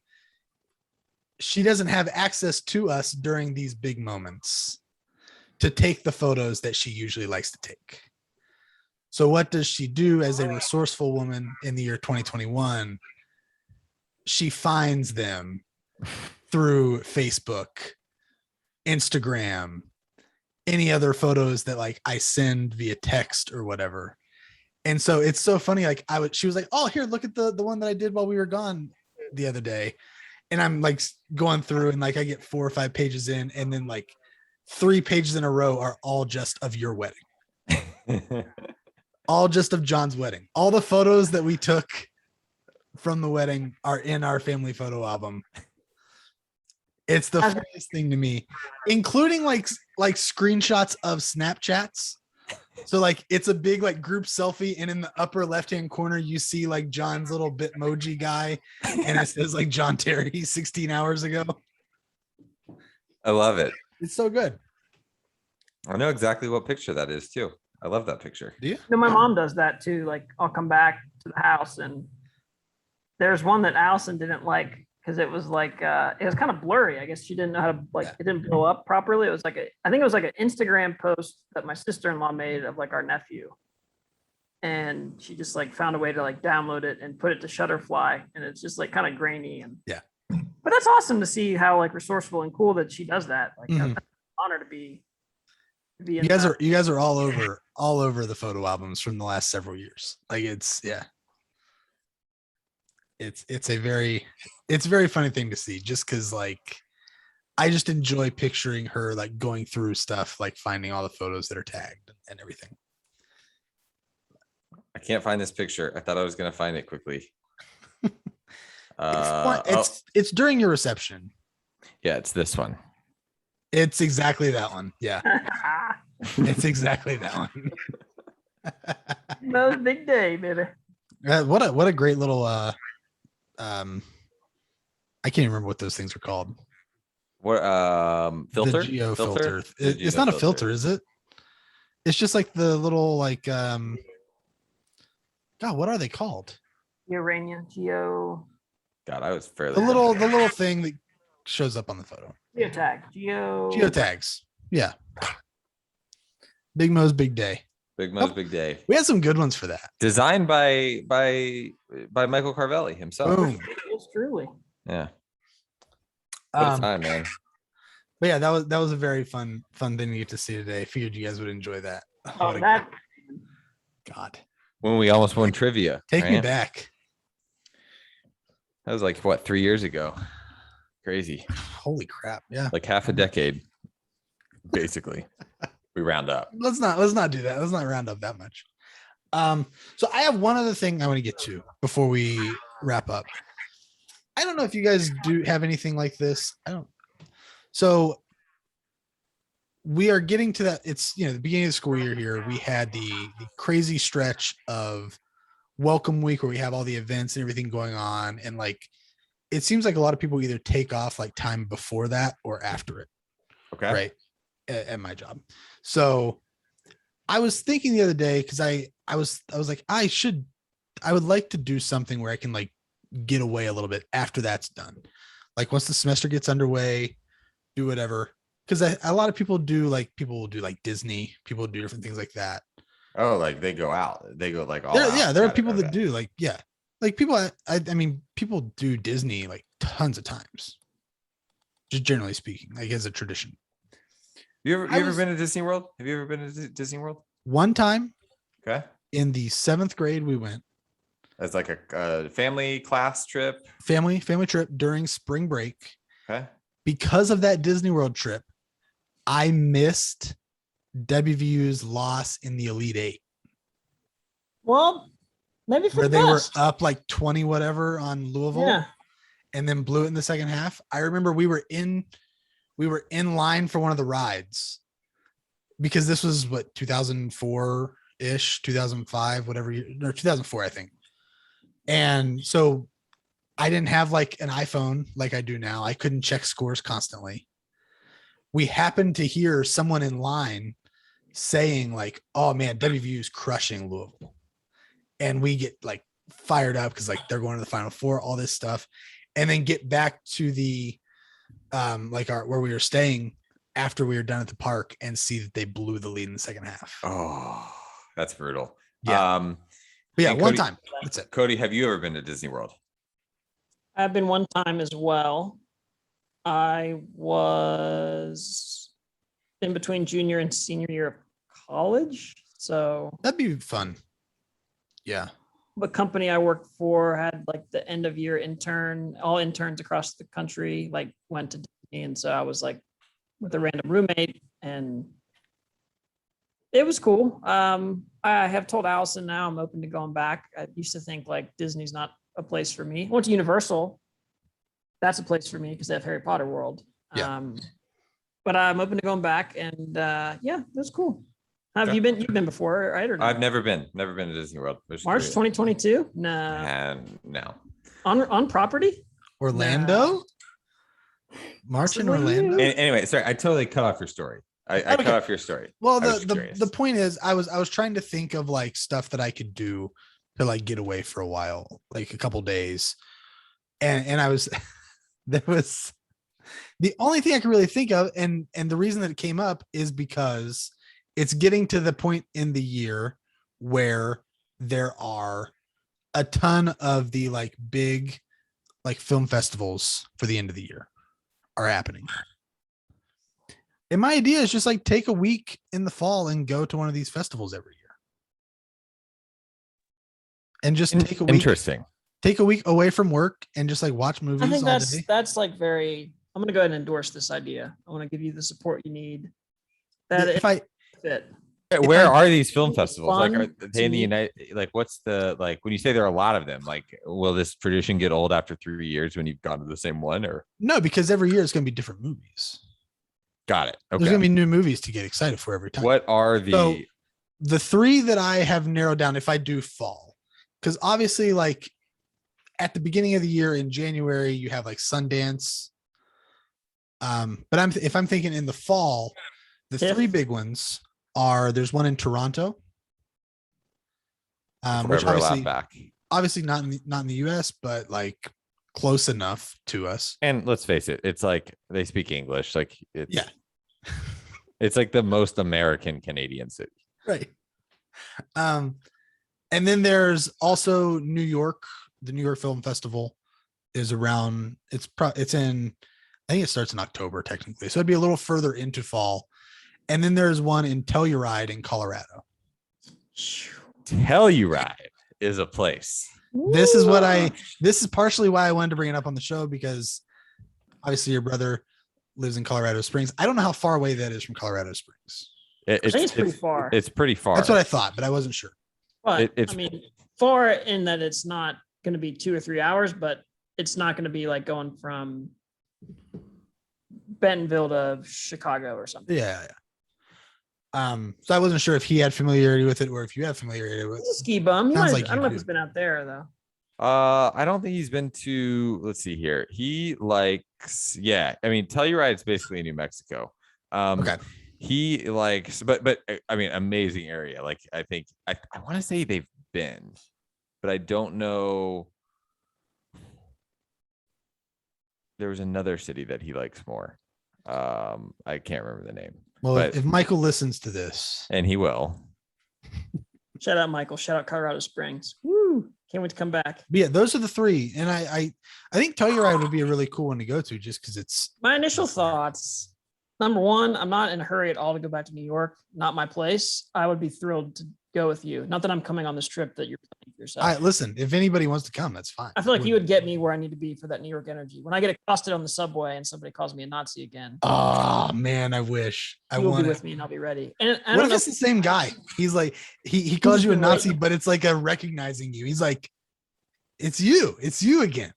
She doesn't have access to us during these big moments to take the photos that she usually likes to take. So what does she do as a resourceful woman in the year 2021? She finds them through Facebook, Instagram, any other photos that like I send via text or whatever. And so it's so funny. Like she was like, oh, here, look at the one that I did while we were gone the other day. And I'm like going through and like I get 4 or 5 pages in, and then like 3 pages in a row are all just of your wedding. All just of John's wedding. All the photos that we took from the wedding are in our family photo album. It's the funniest thing to me, including like screenshots of Snapchats. So like it's a big like group selfie, and in the upper left-hand corner you see like John's little Bitmoji guy, and it says like John Terry 16 hours ago. I love it. It's so good. I know exactly what picture that is too. I love that picture. Do you? my mom does that too. Like I'll come back to the house, and there's one that Allison didn't like because it was like it was kind of blurry. I guess she didn't know how to it didn't blow up properly. It was like I think it was like an Instagram post that my sister-in-law made of like our nephew. And she just like found a way to like download it and put it to Shutterfly, and it's just like kind of grainy. And but that's awesome to see how like resourceful and cool that she does that. Like that's an honor to be you guys are all over the photo albums from the last several years. Like it's a very funny thing to see, just because like I just enjoy picturing her like going through stuff, like finding all the photos that are tagged and everything. I can't find this picture. I thought I was gonna find it quickly. It's during your reception. Yeah, it's this one. It's exactly that one. Yeah, it's exactly that one. No big day, baby. What a great little I can't even remember what those things are called. What filter? The geo Filter? filter. The It's not a geo filter, is it? It's just like the little like God, what are they called? Urania, Geo, God, I was fairly The little thing that shows up on the photo. Geotag, Geotags. Yeah. Big Mo's big day. Big Mo's big day. We had some good ones for that. Designed by Michael Carvelli himself. Boom. It's truly. Yeah. What a time, man. But yeah, that was a very fun thing to get to see today. Figured you guys would enjoy that. Oh, that. God. When we almost won trivia. Take me right? back. That was like what, 3 years ago? Crazy. Holy crap. Yeah. Like half a decade, basically. We round up. Let's not do that. Let's not round up that much. So I have one other thing I want to get to before we wrap up. I don't know if you guys do have anything like this. I don't. So we are getting to that. It's, the beginning of the school year here. We had the crazy stretch of welcome week where we have all the events and everything going on. And like, it seems like a lot of people either take off like time before that or after it. Okay. Right. At my job. So I was thinking the other day, because I was like, I would like to do something where I can like get away a little bit after that's done. Like once the semester gets underway, do whatever. Because a lot of people will do like Disney, people do different things like that. Oh, like they go out. They go like all there are people that do like, like people, I mean, people do Disney like tons of times, just generally speaking, like as a tradition. You ever been to Disney World? Have you ever been to Disney World? One time. Okay. In the 7th grade, we went. As like a family class trip. Family trip during spring break. Okay. Because of that Disney World trip, I missed WVU's loss in the Elite Eight. Well, maybe for where the they best. were up like 20 whatever on Louisville. Yeah. And then blew it in the second half. I remember we were in line for one of the rides, because this was what, 2004 ish, 2005, whatever, or 2004, I think. And so I didn't have like an iPhone like I do now. I couldn't check scores constantly. We happened to hear someone in line saying like, oh man, WVU is crushing Louisville. And we get like fired up because like they're going to the Final Four, all this stuff. And then get back to the where we were staying after we were done at the park and see that they blew the lead in the second half. Oh, that's brutal. Yeah. But yeah, and one Cody, time. That's it. Cody, have you ever been to Disney World? I've been one time as well. I was in between junior and senior year of college. So That'd be fun. Yeah. the company I worked for had like the end of year intern, all interns across the country, like went to Disney. And so I was like with a random roommate, and it was cool. I have told Allison now I'm open to going back. I used to think like Disney's not a place for me. I went to Universal. That's a place for me because they have Harry Potter World. Yeah. But I'm open to going back, and yeah, that's cool. Have Okay. you been? You've been before, right? Or no? I've never been to Disney World. March 2022. No, And no. on property. Orlando? March in Orlando? Anyway, sorry, I totally cut off your story. I Okay. cut off your story. Well, I was curious. the point is I was trying to think of like stuff that I could do to like get away for a while, like a couple days. And I was there was the only thing I could really think of, and the reason that it came up is because it's getting to the point in the year where there are a ton of the like big like film festivals for the end of the year are happening. And my idea is just like take a week in the fall and go to one of these festivals every year. And just take a week Interesting. away from work and just like watch movies I think all day. that's like very I'm going to go ahead and endorse this idea. I want to give you the support you need. That If I fit. Where I- are these film festivals? Like, are Fun, they in the unique. United? Like, what's the like when you say there are a lot of them? Like, will this tradition get old after 3 years when you've gone to the same one? Or no, because every year it's going to be different movies. got it? There's Okay. going to be new movies to get excited for every time. What are the? So the three that I have narrowed down, if I do fall, because obviously, like at the beginning of the year in January, you have like Sundance. But if I'm thinking in the fall, the TIFF. three big ones are there's one in Toronto, which Forever Laugh obviously back. not in the US, but like close enough to us. And let's face it, it's like they speak English. Like, it's, Yeah. it's like the most American Canadian city. Right. And then there's also New York. The New York Film Festival is around. It's in. I think it starts in October technically, so it'd be a little further into fall. And then there's one in Telluride in Colorado. Telluride is a place. This is partially why I wanted to bring it up on the show, because obviously your brother lives in Colorado Springs. I don't know how far away that is from Colorado Springs. It's pretty far. It's pretty far. That's what I thought, but I wasn't sure. But it's- I mean, far in that it's not going to be 2 or 3 hours, but it's not going to be like going from Bentonville to Chicago or something. Yeah. So I wasn't sure if he had familiarity with it or if you have familiarity with He's a it. ski bum. He Sounds might- like I don't you know if do. he's been out there though. I don't think he's been to, let's see here. He likes, yeah. I mean, Telluride is basically New Mexico. Okay. He likes, but I mean, amazing area. Like, I think I want to say they've been, but I don't know. There was another city that he likes more. I can't remember the name. Well, but- if Michael listens to this, And he will. Shout out Michael. Shout out Colorado Springs. Woo! Can't wait to come back. but yeah, those are the three. And I think Telluride would be a really cool one to go to, just because it's My initial thoughts. Number one, I'm not in a hurry at all to go back to New York. Not my place. I would be thrilled to go with you. Not that I'm coming on this trip that you're planning for yourself. listen, if anybody wants to come, that's fine. I feel like you would get me where I need to be for that New York energy. When I get accosted on the subway and somebody calls me a Nazi again, Oh man, I wish I you will be wanted. with me and I'll be ready. And I What don't if know it's the same guy? He's like he calls you a been Nazi, waiting. but it's like a recognizing you. He's like, it's you again.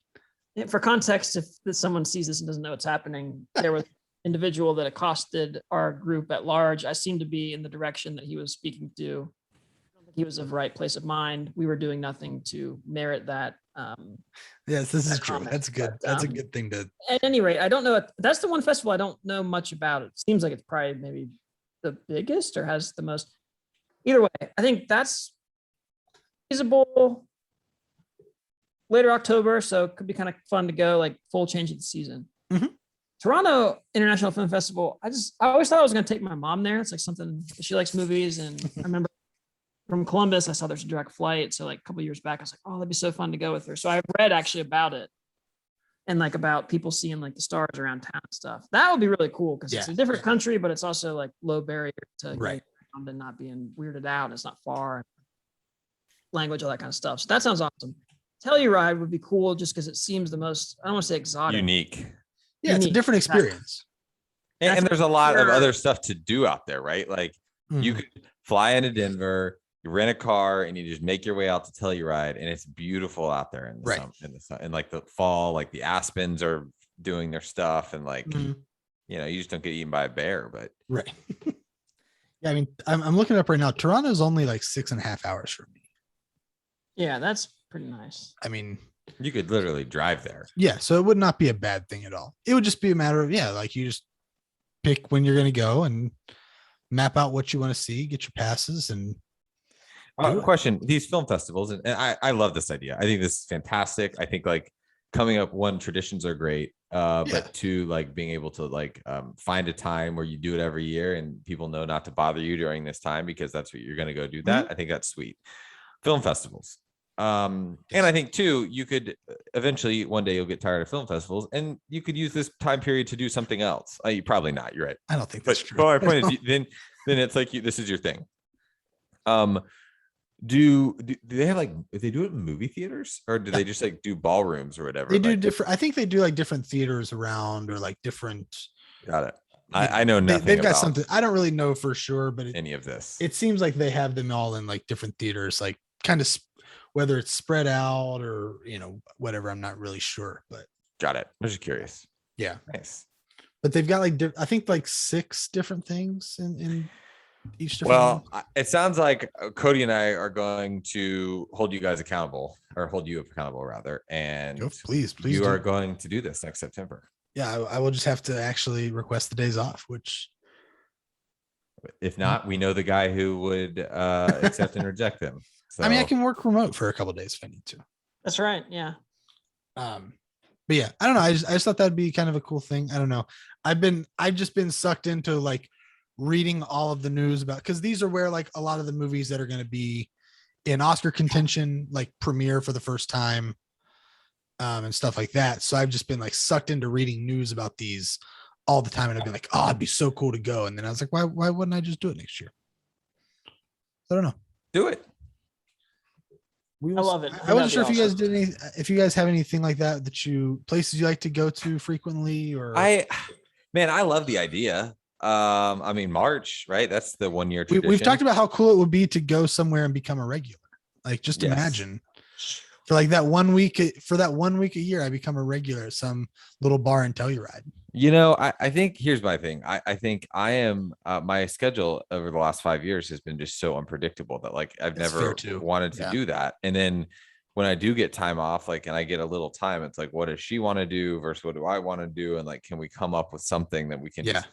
for context, if someone sees this and doesn't know what's happening, there was an individual that accosted our group at large. I seemed to be in the direction that he was speaking to. I don't think he was of right place of mind. We were doing nothing to merit that. Yes, this is That true. comment, That's good. but, That's a good thing to. At any rate, I don't know. That's the one festival I don't know much about. It seems like it's probably maybe the biggest or has the most. Either way, I think that's feasible. Later October, so it could be kind of fun to go, like full change of the season. Mhm. Toronto International Film Festival. I always thought I was going to take my mom there. It's like something she likes movies, and I remember from Columbus, I saw there's a direct flight. So like a couple of years back, I was like, oh, that'd be so fun to go with her. So I read actually about it, and like about people seeing like the stars around town and stuff. That would be really cool because it's Yeah. a different country, but it's also like low barrier to getting Right. around and not being weirded out. It's not far, language, all that kind of stuff. So that sounds awesome. Telluride would be cool just because it seems the most, I don't want to say exotic. Unique. Yeah, it's a Unique. different Exactly. experience. And That's there's a lot of sure. other stuff to do out there, right? Like, you Mhm. could fly into Denver, you rent a car, and you just make your way out to Telluride, and it's beautiful out there in the Right. sun, in the sun, in like the fall. Like, the aspens are doing their stuff, and like, Mhm. you just don't get eaten by a bear. But Right. Yeah, I mean, I'm looking up right now. Toronto's only like 6.5 hours from me. Yeah, that's pretty nice. I mean, you could literally drive there. yeah, so it would not be a bad thing at all. It would just be a matter of, yeah, like you just pick when you're going to go and map out what you want to see, get your passes, and do it. Question: these film festivals, and I love this idea. I think this is fantastic. I think like coming up, one, traditions are great, Yeah. but two, like being able to like find a time where you do it every year and people know not to bother you during this time because that's what you're going to go do. That I think that's sweet. Film festivals. And I think too, you could eventually one day you'll get tired of film festivals and you could use this time period to do something else. You probably not. You're right. I don't think that's But true. my point is, then it's like this is your thing. Do they have like, if they do it in movie theaters, or do they just like do ballrooms or whatever? They do Like, different. I think they do like different theaters around, or like different. got it. You I know nothing they've got about something. I don't really know for sure, but any of this. it seems like they have them all in like different theaters, like kind of whether it's spread out or whatever. I'm not really sure, but Got it. I'm just curious. yeah. Nice. But they've got like I think like 6 different things in each different Well, one. it sounds like Cody and I are going to hold you guys accountable, or hold you accountable rather, and Please you do. are going to do this next September. Yeah, I will just have to actually request the days off, which If not, we know the guy who would accept and reject them. So I mean, I can work remote for a couple of days if I need to. That's right. Yeah. But yeah, I don't know. I just thought that'd be kind of a cool thing. I don't know. I've just been sucked into like reading all of the news about, because these are where like a lot of the movies that are going to be in Oscar contention like premiere for the first time, and stuff like that. So I've just been like sucked into reading news about these all the time, and I've been like, oh, it'd be so cool to go. And then I was like, why wouldn't I just do it next year? I don't know. do it. I love it. I wasn't sure if you guys did any, if you guys have anything like that places you like to go to frequently, or I love the idea. I mean, March, right? That's the 1 year tradition. we've talked about how cool it would be to go somewhere and become a regular. Like, just Yes. imagine for like that 1 week, for that 1 week a year, I become a regular at some little bar in Telluride. I think here's my thing. I think I am my schedule over the last 5 years has been just so unpredictable that like I've That's never fair too. wanted to Yeah. do that. And then when I do get time off, like, and I get a little time, it's like, what does she want to do versus what do I want to do? And like, can we come up with something that we can Yeah. just,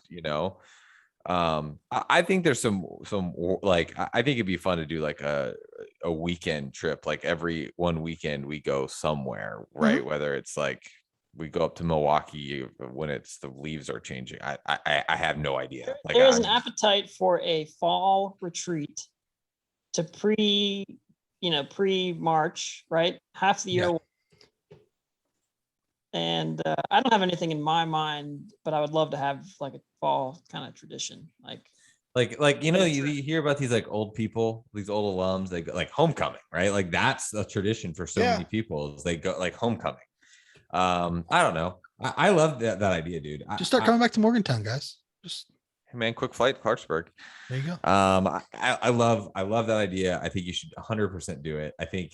I think there's some like, I think it'd be fun to do like a weekend trip, like every one weekend we go somewhere, right? Whether it's like we go up to Milwaukee when it's the leaves are changing. I have no idea. Like, There is an appetite for a fall retreat to pre-March, right? Half the year. Yeah. And I don't have anything in my mind, but I would love to have like a fall kind of tradition. You hear about these like old people, these old alums, they go like homecoming, right? Like that's a tradition for so many people, is they go like homecoming. I don't know. I love that idea, dude. Just start coming back to Morgantown, guys. Just, hey man, quick flight to Clarksburg. there you go. I love that idea. I think you should 100% do it. I think,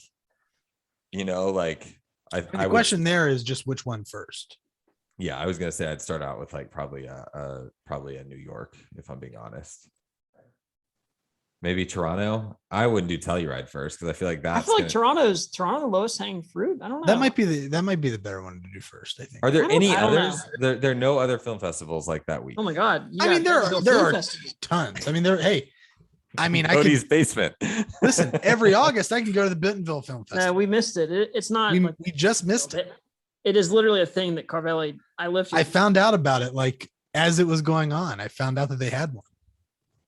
The question there is just which one first. Yeah, I was gonna say I'd start out with like probably a New York, if I'm being honest. Maybe Toronto. I wouldn't do Telluride first because I feel like Toronto's the lowest hanging fruit. I don't know. That might be the better one to do first, I think. Are there any I don't others? There are no other film festivals like that week. Oh my god! I mean, there are Festival. tons. I mean, I Cody's could basement. listen every August. I can go to the Bentonville Film No, Festival. we missed it. It's not. We just missed it. It is literally a thing that Carvelli. I found out about it like as it was going on. I found out that they had one.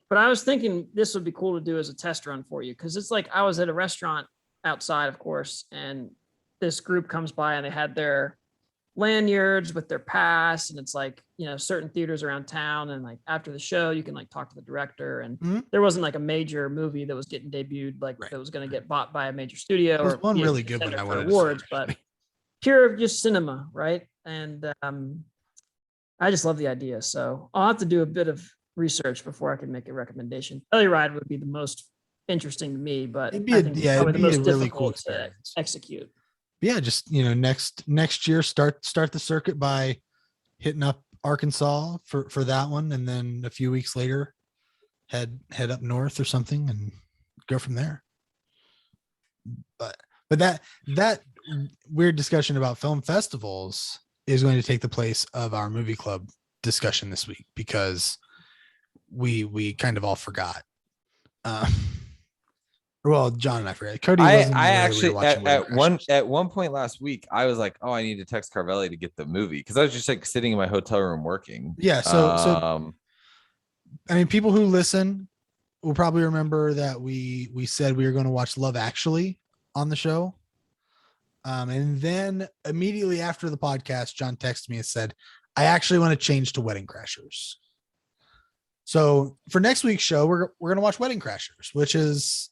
But I was thinking this would be cool to do as a test run for you, because it's like I was at a restaurant outside, of course, and this group comes by and they had their lanyards with their pass, and it's like, certain theaters around town, and like after the show you can like talk to the director, and there wasn't like a major movie that was getting debuted like that was going to get bought by a major studio. There was or one really good one I wanted awards, to see, but pure just cinema, right? And I just love the idea, so I'll have to do a bit of research before I can make a recommendation. Telluride would be the most interesting to me, but It'd be I think it's probably it'd the be most a really difficult cool to experience. execute. Yeah, just next year start the circuit by hitting up Arkansas for that one, and then a few weeks later head up north or something and go from there. But that weird discussion about film festivals is going to take the place of our movie club discussion this week, because we kind of all forgot. Well, John and I forgot. Cody wasn't. I aware that we actually were watching at one point last week, I was like, oh, I need to text Carvelli to get the movie, because I was just like sitting in my hotel room working. Yeah. So I mean, people who listen will probably remember that we said we were going to watch Love Actually on the show. And then immediately after the podcast, John texted me and said, I actually want to change to Wedding Crashers. So for next week's show, we're going to watch Wedding Crashers, which is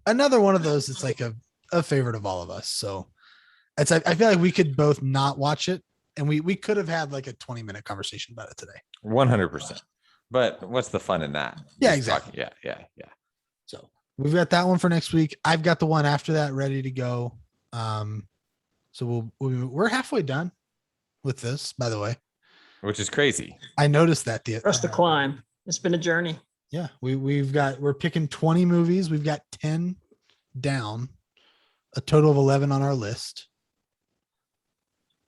another one of those. It's like a favorite of all of us. So I feel like we could both not watch it, and we could have had like a 20-minute conversation about it today. 100%. But what's the fun in that? Yeah, Just exactly. talking. Yeah. So we've got that one for next week. I've got the one after that ready to go. So we're halfway done with this, by the way. Which is crazy. I noticed that Trust the climb. It's been a journey. Yeah, we're picking 20 movies. We've got 10 down, a total of 11 on our list.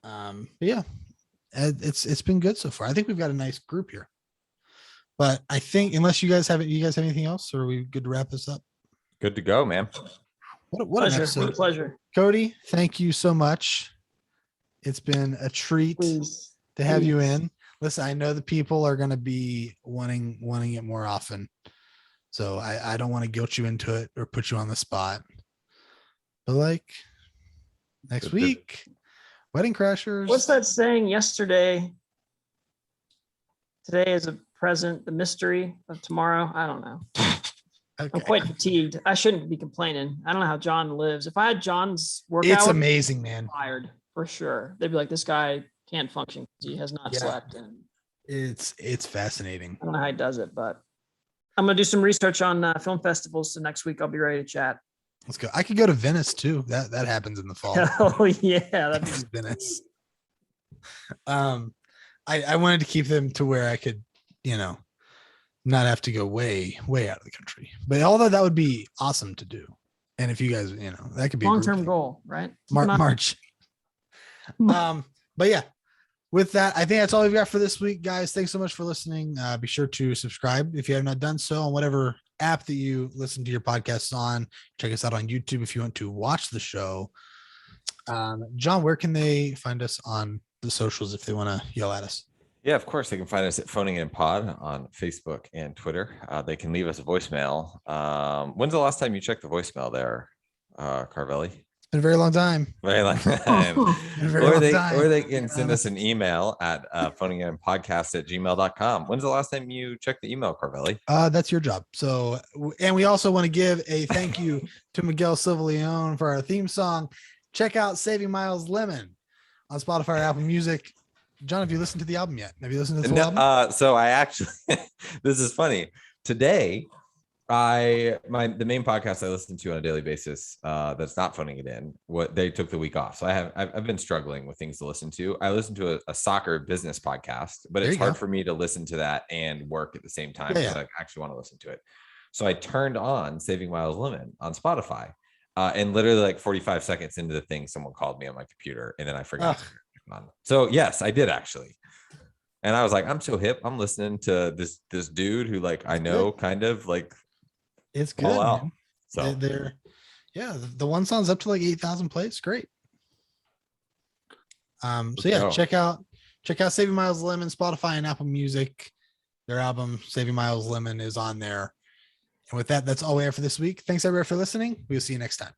But yeah, it's been good so far. I think we've got a nice group here. But I think unless you guys have anything else, or are we good to wrap this up? Good to go, man. What Pleasure. an episode. Pleasure. Cody, thank you so much. It's been a treat Please. to have you in. Listen, I know the people are going to be wanting it more often. So I don't want to guilt you into it or put you on the spot. But like next week, Wedding Crashers. What's that saying? Yesterday, today is a present, the mystery of tomorrow. I don't know. Okay. I'm quite fatigued. I shouldn't be complaining. I don't know how John lives. If I had John's workout, It's amazing, man. Fired for sure. They'd be like, this guy can't function because he has not slept. And It's fascinating. I don't know how he does it, but I'm gonna do some research on film festivals. So next week I'll be ready to chat. Let's go. I could go to Venice too. That happens in the fall. Oh yeah, that'd be Venice. I wanted to keep them to where I could, not have to go way out of the country. But although that would be awesome to do, and if you guys, that could be a long-term group goal, right? March. But yeah, with that, I think that's all we've got for this week, guys. Thanks so much for listening. Be sure to subscribe if you have not done so on whatever app that you listen to your podcasts on. Check us out on YouTube if you want to watch the show. John, where can they find us on the socials if they want to yell at us? Yeah, of course. They can find us at Phoning It In Pod on Facebook and Twitter. They can leave us a voicemail. When's the last time you checked the voicemail there, Carvelli? It's been a very long time. Very long time. Or they can send us an honest. email at phoningitpodcast@gmail.com. When's the last time you checked the email, Carvelli? That's your job. So, and we also want to give a thank you to Miguel Silva-Leone for our theme song. Check out Saving Miles Lemon on Spotify or Apple Music. John, have you listened to the album yet? Have you listened to the album? So I actually, this is funny. Today, the main podcast I listen to on a daily basis, that's not phoning it in, they took the week off. So I've been struggling with things to listen to. I listen to a soccer business podcast, but it's hard for me to listen to that and work at the same time. Yeah. I actually want to listen to it. So I turned on Saving Miles Lemon on Spotify, and literally like 45 seconds into the thing, someone called me on my computer, and then I forgot. So yes, I did actually. And I was like, I'm so hip. I'm listening to this dude who like I know kind of like it's good. Man. So the one song's up to like 8,000 plays. Great. So yeah, check out Saving Miles Lemon, Spotify and Apple Music. Their album Saving Miles Lemon is on there. And with that, that's all we have for this week. Thanks everybody for listening. We'll see you next time.